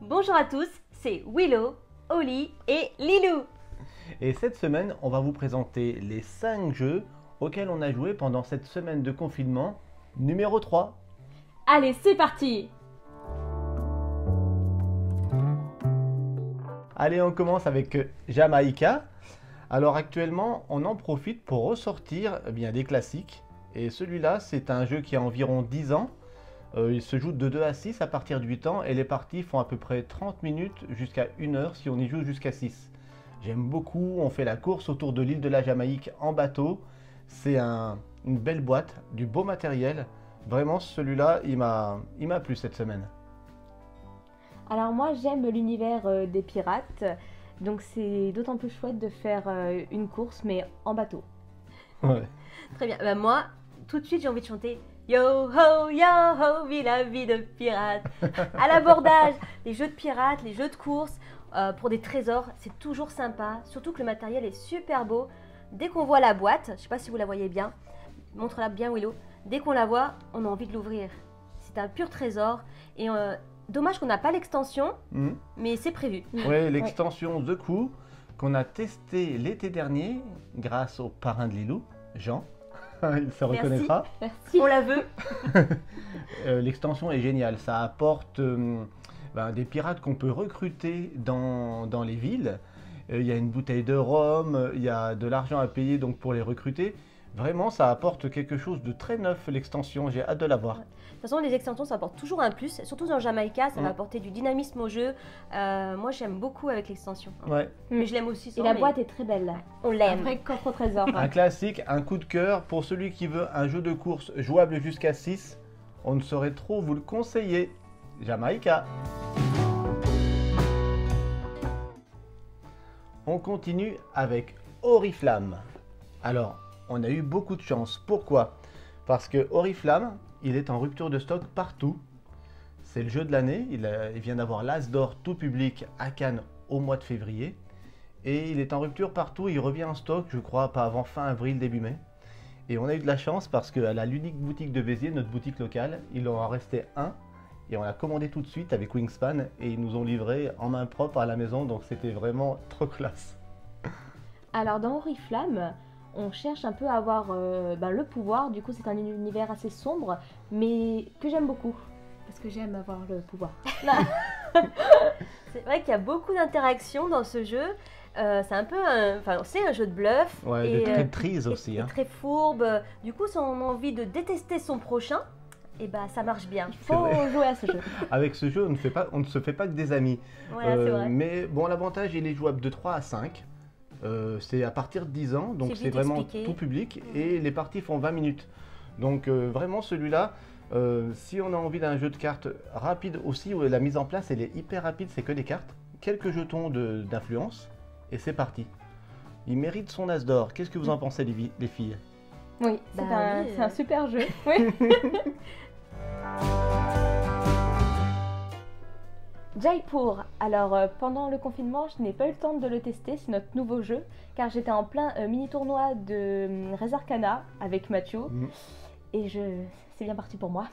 Bonjour à tous, c'est Willow, Oli et Lilou. Et cette semaine, on va vous présenter les 5 jeux auxquels on a joué pendant cette semaine de confinement numéro 3. Allez, c'est parti! Allez, on commence avec Jamaïca. Alors actuellement, on en profite pour ressortir des classiques. Et celui-là, c'est un jeu qui a environ 10 ans. Il se joue de 2 à 6 à partir de 8 ans et les parties font à peu près 30 minutes jusqu'à 1 heure si on y joue jusqu'à 6. J'aime beaucoup, on fait la course autour de l'île de la Jamaïque en bateau. C'est une belle boîte, du beau matériel. Vraiment, celui-là, il m'a plu cette semaine. Alors moi j'aime l'univers des pirates, donc c'est d'autant plus chouette de faire une course mais en bateau. Ouais. Très bien, moi, tout de suite j'ai envie de chanter Yo ho, vie la vie de pirate. À l'abordage, les jeux de pirates, les jeux de course, pour des trésors, c'est toujours sympa, surtout que le matériel est super beau. Dès qu'on voit la boîte, je sais pas si vous la voyez bien, montre-la bien Willow, dès qu'on la voit, on a envie de l'ouvrir. C'est un pur trésor et dommage qu'on n'a pas l'extension, mais c'est prévu. Oui, l'extension The Coup qu'on a testé l'été dernier grâce au parrain de Lilou, Jean. Il se reconnaîtra. Merci. On la veut. L'extension est géniale. Ça apporte des pirates qu'on peut recruter dans les villes. Il y a une bouteille de rhum, il y a de l'argent à payer donc pour les recruter. Vraiment, ça apporte quelque chose de très neuf, l'extension. J'ai hâte de la voir. De toute façon, les extensions, ça apporte toujours un plus. Surtout dans Jamaïca, ça va apporter du dynamisme au jeu. Moi, j'aime beaucoup avec l'extension. Ouais. Mais je l'aime aussi sans. Et la boîte est très belle. On Un l'aime. vrai coffre au trésor. Un classique, un coup de cœur. Pour celui qui veut un jeu de course jouable jusqu'à 6, on ne saurait trop vous le conseiller. Jamaïca. On continue avec Oriflamme. Alors, on a eu beaucoup de chance. Pourquoi? Parce que Oriflamme, il est en rupture de stock partout. C'est le jeu de l'année. Il vient d'avoir l'As d'or tout public à Cannes au mois de février. Et il est en rupture partout. Il revient en stock, je crois, pas avant fin avril, début mai. Et on a eu de la chance parce qu'à l'unique boutique de Béziers, notre boutique locale, il en restait un. Et on l'a commandé tout de suite avec Wingspan. Et ils nous ont livré en main propre à la maison. Donc c'était vraiment trop classe. Alors dans Oriflamme, on cherche un peu à avoir le pouvoir. Du coup c'est un univers assez sombre, mais que j'aime beaucoup. Parce que j'aime avoir le pouvoir. C'est vrai qu'il y a beaucoup d'interactions dans ce jeu. C'est un peu c'est un jeu de bluff. Ouais, et, de traîtrise aussi. et très fourbe. Du coup, si on a envie de détester son prochain, et ça marche bien. Il faut jouer à ce jeu. Avec ce jeu, on ne se fait pas que des amis. Voilà, c'est vrai. Mais bon, l'avantage, il est jouable de 3 à 5. C'est à partir de 10 ans, donc c'est vraiment expliqué. tout public. Et les parties font 20 minutes. Donc vraiment, celui-là, si on a envie d'un jeu de cartes rapide aussi, où la mise en place, elle est hyper rapide, c'est que des cartes. Quelques jetons d'influence, et c'est parti. Il mérite son as d'or. Qu'est-ce que vous en pensez, les filles? Oui, c'est un super jeu. Oui. Jaipur. Alors pendant le confinement, je n'ai pas eu le temps de le tester, c'est notre nouveau jeu, car j'étais en plein mini tournoi de Res Arcana avec Mathieu, et c'est bien parti pour moi.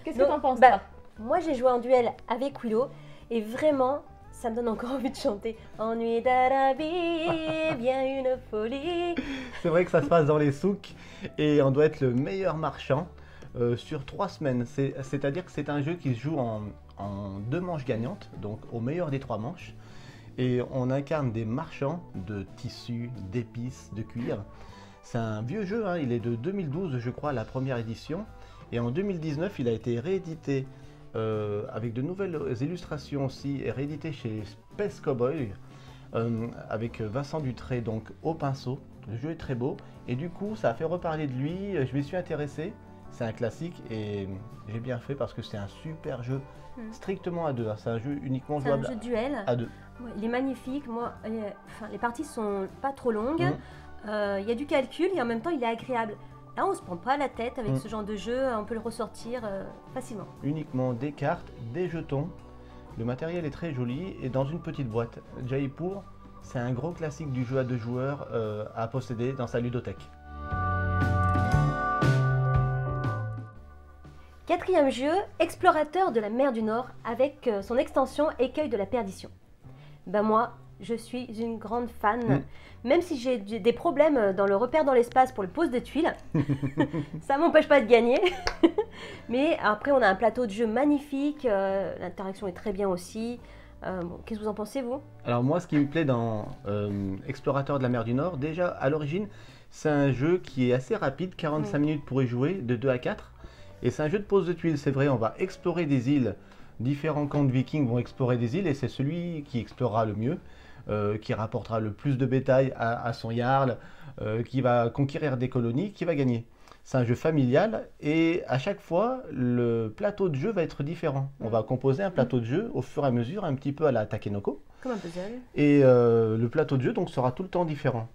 Qu'est-ce que t'en penses toi? Moi j'ai joué en duel avec Willow, et vraiment ça me donne encore envie de chanter. Ennui d'Arabie, bien une folie. C'est vrai que ça se passe dans les souks, et on doit être le meilleur marchand sur 3 semaines. C'est-à-dire que c'est un jeu qui se joue en 2 manches gagnantes, donc au meilleur des 3 manches. Et on incarne des marchands de tissus, d'épices, de cuir. C'est un vieux jeu, il est de 2012 je crois, la première édition. Et en 2019 il a été réédité avec de nouvelles illustrations aussi, et réédité chez Space Cowboy avec Vincent Dutré donc au pinceau. Le jeu est très beau et du coup ça a fait reparler de lui, je m'y suis intéressé. C'est un classique et j'ai bien fait parce que c'est un super jeu, strictement à 2. C'est un jeu uniquement jouable C'est un jeu de duel. à 2. Ouais, il est magnifique. Moi, les parties sont pas trop longues. Il y a du calcul et en même temps il est agréable. Là, on se prend pas la tête avec ce genre de jeu. On peut le ressortir facilement. Uniquement des cartes, des jetons. Le matériel est très joli et dans une petite boîte. Jaipur, c'est un gros classique du jeu à 2 joueurs à posséder dans sa ludothèque. Quatrième jeu, explorateur de la mer du Nord avec son extension Écueil de la perdition. Ben moi, je suis une grande fan. Même si j'ai des problèmes dans le repère dans l'espace pour le pose de tuiles, ça m'empêche pas de gagner. Mais après, on a un plateau de jeu magnifique, l'interaction est très bien aussi. Bon, qu'est-ce que vous en pensez, vous? Alors moi, ce qui me plaît dans Explorateur de la mer du Nord, déjà à l'origine, c'est un jeu qui est assez rapide, 45 minutes pour y jouer, de 2 à 4. Et c'est un jeu de pose de tuiles, c'est vrai, on va explorer des îles. Différents camps de vikings vont explorer des îles et c'est celui qui explorera le mieux, qui rapportera le plus de bétail à son jarl, qui va conquérir des colonies, qui va gagner. C'est un jeu familial et à chaque fois, le plateau de jeu va être différent. On va composer un plateau de jeu au fur et à mesure, un petit peu à la Takenoko. Comme un puzzle. Et le plateau de jeu donc sera tout le temps différent.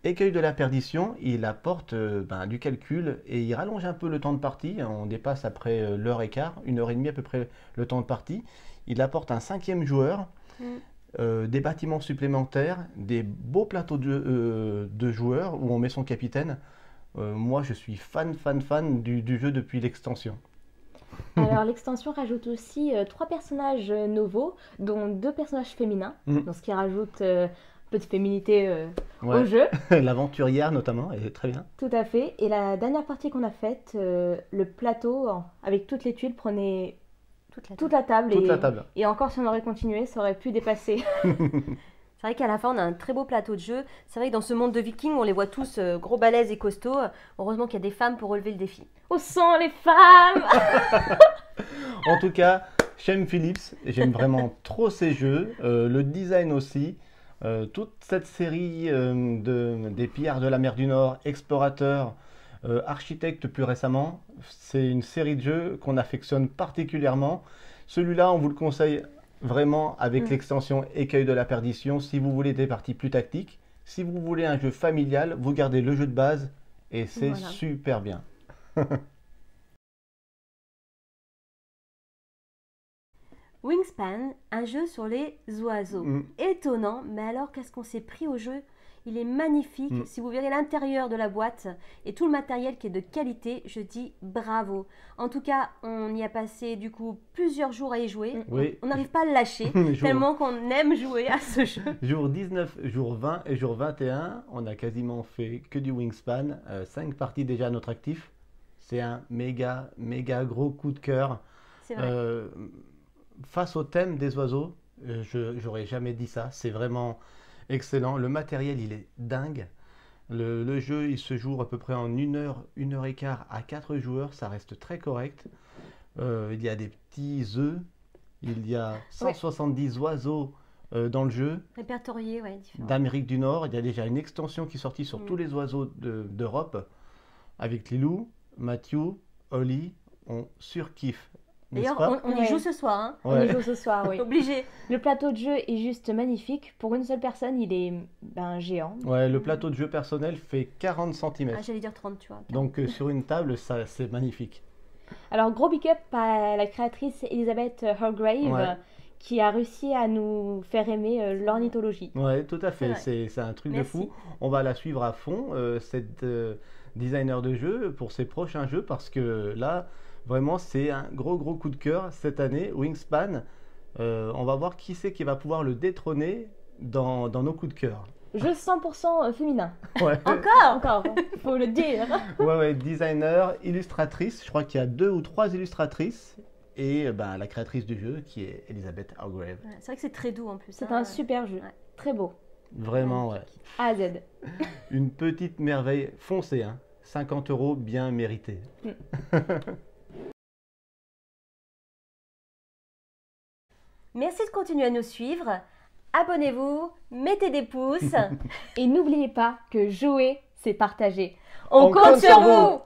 Écueil de la perdition, il apporte du calcul et il rallonge un peu le temps de partie. On dépasse après l'heure et quart, 1 heure et demie à peu près le temps de partie. Il apporte un 5e joueur, des bâtiments supplémentaires, des beaux plateaux de joueurs où on met son capitaine. Moi, je suis fan du jeu depuis l'extension. Alors l'extension rajoute aussi 3 personnages nouveaux, dont 2 personnages féminins, donc ce qui rajoute peu de féminité au jeu. L'aventurière notamment, elle est très bien. Tout à fait. Et la dernière partie qu'on a faite, le plateau avec toutes les tuiles prenait toute la table. Et encore si on aurait continué, ça aurait pu dépasser. C'est vrai qu'à la fin, on a un très beau plateau de jeu. C'est vrai que dans ce monde de vikings, on les voit tous gros balèzes et costauds. Heureusement qu'il y a des femmes pour relever le défi. Où sont les femmes? En tout cas, Shem Phillips, j'aime vraiment trop ces jeux. Le design aussi. Toute cette série des pillards de la mer du Nord, explorateurs, architectes plus récemment, c'est une série de jeux qu'on affectionne particulièrement. Celui-là, on vous le conseille vraiment avec l'extension Écueil de la perdition. Si vous voulez des parties plus tactiques, si vous voulez un jeu familial, vous gardez le jeu de base et c'est super bien. Wingspan, un jeu sur les oiseaux. Étonnant, mais alors qu'est-ce qu'on s'est pris au jeu? Il est magnifique. Si vous verrez l'intérieur de la boîte et tout le matériel qui est de qualité, je dis bravo. En tout cas, on y a passé du coup plusieurs jours à y jouer. On n'arrive pas à le lâcher tellement qu'on aime jouer à ce jeu. Jour 19, jour 20 et jour 21, on a quasiment fait que du Wingspan. 5 parties déjà à notre actif. C'est un méga gros coup de cœur. C'est vrai. Face au thème des oiseaux, j'aurais jamais dit ça. C'est vraiment excellent. Le matériel, il est dingue. Le jeu, il se joue à peu près en 1 heure, 1 heure et quart à 4 joueurs. Ça reste très correct. Il y a des petits œufs. Il y a 170 oiseaux dans le jeu. Répertoriés, différents. D'Amérique du Nord. Il y a déjà une extension qui est sortie sur tous les oiseaux d'Europe. Avec Lilou, Mathieu, Oli. On surkiffe. D'ailleurs, on y joue ce soir. Hein. On y joue ce soir, oui. Obligé. Le plateau de jeu est juste magnifique. Pour une seule personne, il est géant. Ouais, le plateau de jeu personnel fait 40 cm. Ah, j'allais dire 30, tu vois. Donc sur une table, ça c'est magnifique. Alors, gros big up à la créatrice Elizabeth Hargrave, qui a réussi à nous faire aimer l'ornithologie. Ouais, tout à fait. C'est un truc de fou. On va la suivre à fond, cette designer de jeu, pour ses prochains jeux, parce que là... Vraiment, c'est un gros coup de cœur cette année, Wingspan. On va voir qui c'est qui va pouvoir le détrôner dans nos coups de cœur. Jeu 100% féminin. Ouais. Encore, faut le dire. Ouais, designer, illustratrice. Je crois qu'il y a 2 ou 3 illustratrices. Et la créatrice du jeu qui est Elizabeth Hargrave. C'est vrai que c'est très doux en plus. C'est un super jeu, très beau. Vraiment, A à Z. Une petite merveille, foncée, 50 € bien mérité. Merci de continuer à nous suivre. Abonnez-vous, mettez des pouces. Et n'oubliez pas que jouer, c'est partager. On compte sur vous.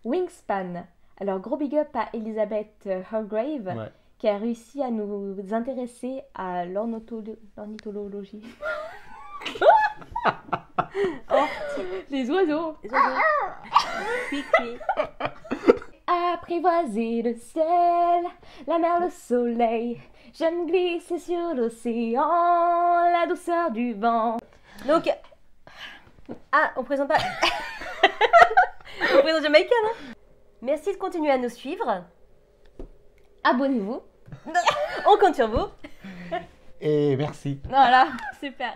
Wingspan. Alors, gros big up à Elizabeth Hargrave, qui a réussi à nous intéresser à l'ornithologie. Les oiseaux. Cui. Apprivoiser le ciel, la mer, le soleil. J'aime glisser sur l'océan, la douceur du vent. Donc, on présente pas. prénom jamaïcaine. Hein. Merci de continuer à nous suivre. Abonnez-vous. On compte sur vous. Et merci. Voilà. Super.